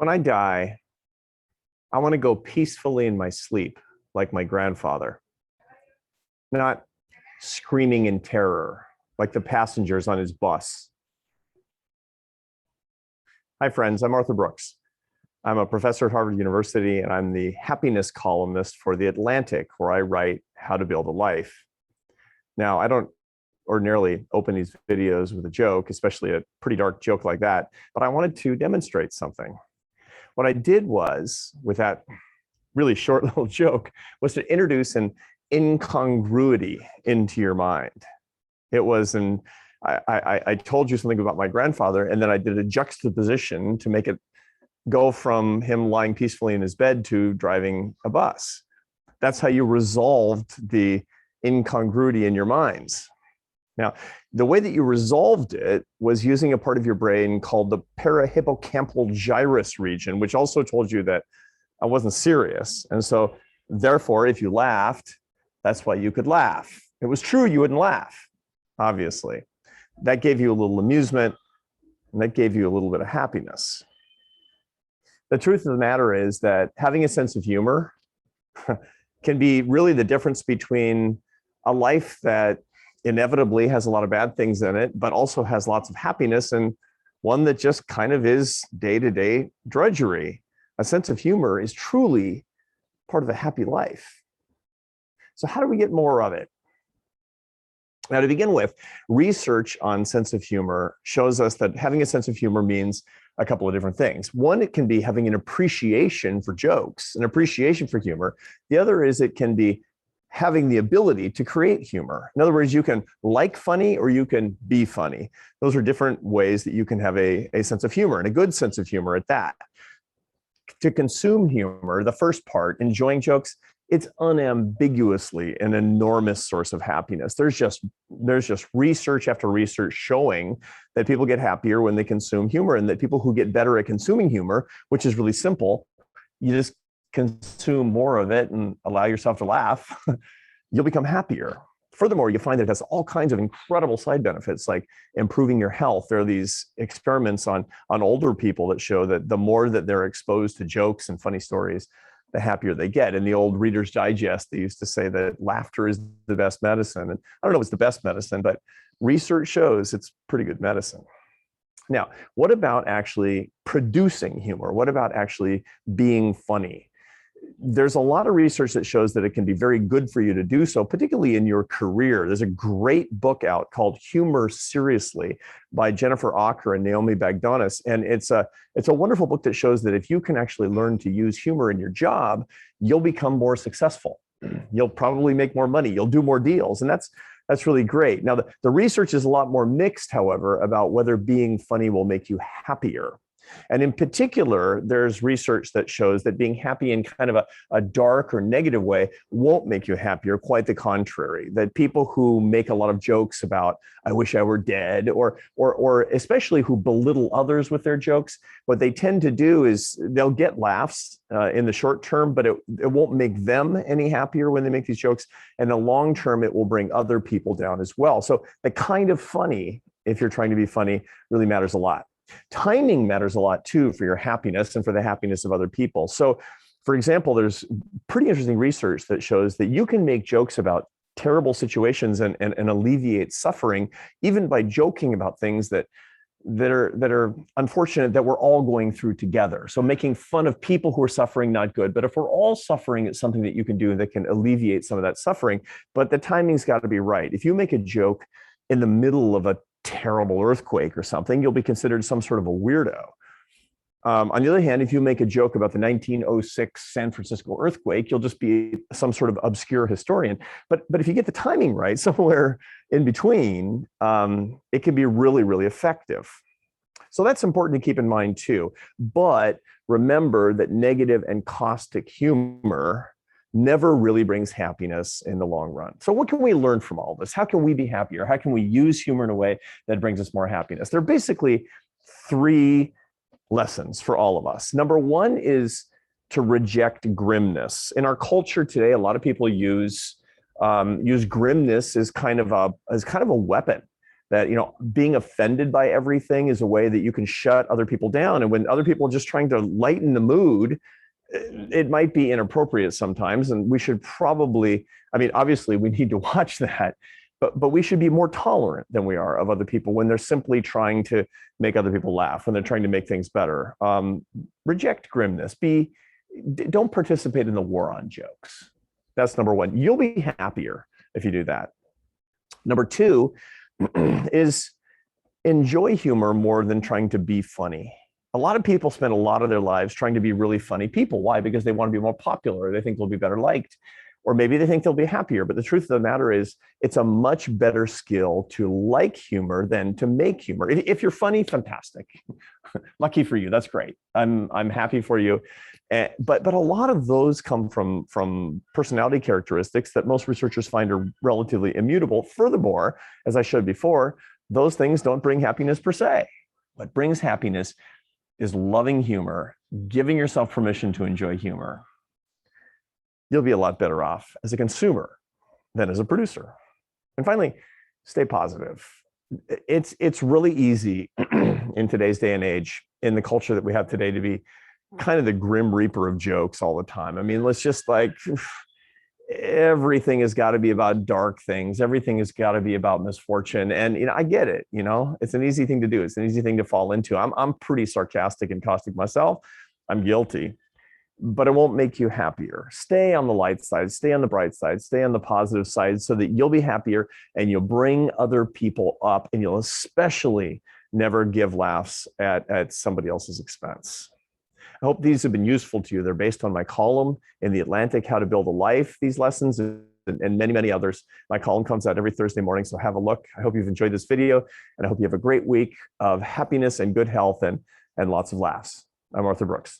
When I die, I want to go peacefully in my sleep, like my grandfather, not screaming in terror, like the passengers on his bus. Hi, friends. I'm Arthur Brooks. I'm a professor at Harvard University, and I'm the happiness columnist for The Atlantic, where I write how to build a life. Now, I don't ordinarily open these videos with a joke, especially a pretty dark joke like that, but I wanted to demonstrate something. What I did was, with that really short little joke, was to introduce an incongruity into your mind. It was I told you something about my grandfather, and then I did a juxtaposition to make it go from him lying peacefully in his bed to driving a bus. That's how you resolved the incongruity in your minds. Now, the way that you resolved it was using a part of your brain called the parahippocampal gyrus region, which also told you that I wasn't serious. And so, therefore, if you laughed, that's why you could laugh. It was true you wouldn't laugh, obviously. That gave you a little amusement, and that gave you a little bit of happiness. The truth of the matter is that having a sense of humor can be really the difference between a life that inevitably has a lot of bad things in it, but also has lots of happiness, and one that just kind of is day-to-day drudgery. A sense of humor is truly part of a happy life. So how do we get more of it? Now, to begin with, research on sense of humor shows us that having a sense of humor means a couple of different things. One, it can be having an appreciation for jokes, an appreciation for humor. The other is it can be having the ability to create humor. In other words, you can like funny or you can be funny. Those are different ways that you can have a sense of humor, and a good sense of humor at that. To consume humor, the first part, enjoying jokes, it's unambiguously an enormous source of happiness. There's just research after research showing that people get happier when they consume humor, and that people who get better at consuming humor, which is really simple, you just consume more of it and allow yourself to laugh, you'll become happier. Furthermore, you find that it has all kinds of incredible side benefits, like improving your health. There are these experiments on older people that show that the more that they're exposed to jokes and funny stories, the happier they get. In the old Reader's Digest, they used to say that laughter is the best medicine. And I don't know if it's the best medicine, but research shows it's pretty good medicine. Now, what about actually producing humor? What about actually being funny? There's a lot of research that shows that it can be very good for you to do so, particularly in your career. There's a great book out called Humor Seriously by Jennifer Aaker and Naomi Bagdonas. And it's a wonderful book that shows that if you can actually learn to use humor in your job, you'll become more successful. You'll probably make more money. You'll do more deals. And that's really great. Now, the research is a lot more mixed, however, about whether being funny will make you happier. And in particular, there's research that shows that being happy in kind of a dark or negative way won't make you happier. Quite the contrary, that people who make a lot of jokes about, I wish I were dead, or especially who belittle others with their jokes, what they tend to do is they'll get laughs in the short term, but it won't make them any happier when they make these jokes. And in the long term, it will bring other people down as well. So the kind of funny, if you're trying to be funny, really matters a lot. Timing matters a lot too for your happiness and for the happiness of other people. So, for example, there's pretty interesting research that shows that you can make jokes about terrible situations and alleviate suffering, even by joking about things that are unfortunate that we're all going through together. So making fun of people who are suffering, not good. But if we're all suffering, it's something that you can do that can alleviate some of that suffering. But the timing's got to be right. If you make a joke in the middle of a terrible earthquake or something, you'll be considered some sort of a weirdo. On the other hand, if you make a joke about the 1906 San Francisco earthquake, you'll just be some sort of obscure historian. But if you get the timing right, somewhere in between, it can be really, really effective. So that's important to keep in mind too. But remember that negative and caustic humor never really brings happiness in the long run. So what can we learn from all this? How can we be happier? How can we use humor in a way that brings us more happiness? There are basically three lessons for all of us. Number one is to reject grimness. In our culture today, a lot of people use grimness as kind of a weapon. that, being offended by everything is a way that you can shut other people down. And when other people are just trying to lighten the mood, it might be inappropriate sometimes. And we should probably, obviously we need to watch that, but we should be more tolerant than we are of other people when they're simply trying to make other people laugh, when they're trying to make things better. Reject grimness. Don't participate in the war on jokes. That's number one. You'll be happier if you do that. Number two is enjoy humor more than trying to be funny. A lot of people spend a lot of their lives trying to be really funny people. Why? Because they want to be more popular. They think they'll be better liked, or maybe they think they'll be happier. But the truth of the matter is, it's a much better skill to like humor than to make humor. If you're funny, fantastic. Lucky for you. That's great. I'm happy for you. But a lot of those come from personality characteristics that most researchers find are relatively immutable. Furthermore, as I showed before, those things don't bring happiness per se. What brings happiness is loving humor, giving yourself permission to enjoy humor. You'll be a lot better off as a consumer than as a producer. And finally, stay positive. It's really easy in today's day and age, in the culture that we have today, to be kind of the grim reaper of jokes all the time. Let's just everything has got to be about dark things. Everything has got to be about misfortune. And, I get it. It's an easy thing to do. It's an easy thing to fall into. I'm pretty sarcastic and caustic myself. I'm guilty, but it won't make you happier. Stay on the light side, stay on the bright side, stay on the positive side, so that you'll be happier and you'll bring other people up, and you'll especially never give laughs at somebody else's expense. I hope these have been useful to you. They're based on my column in The Atlantic, How to Build a Life, these lessons, and many, many others. My column comes out every Thursday morning, so have a look. I hope you've enjoyed this video, and I hope you have a great week of happiness and good health and lots of laughs. I'm Arthur Brooks.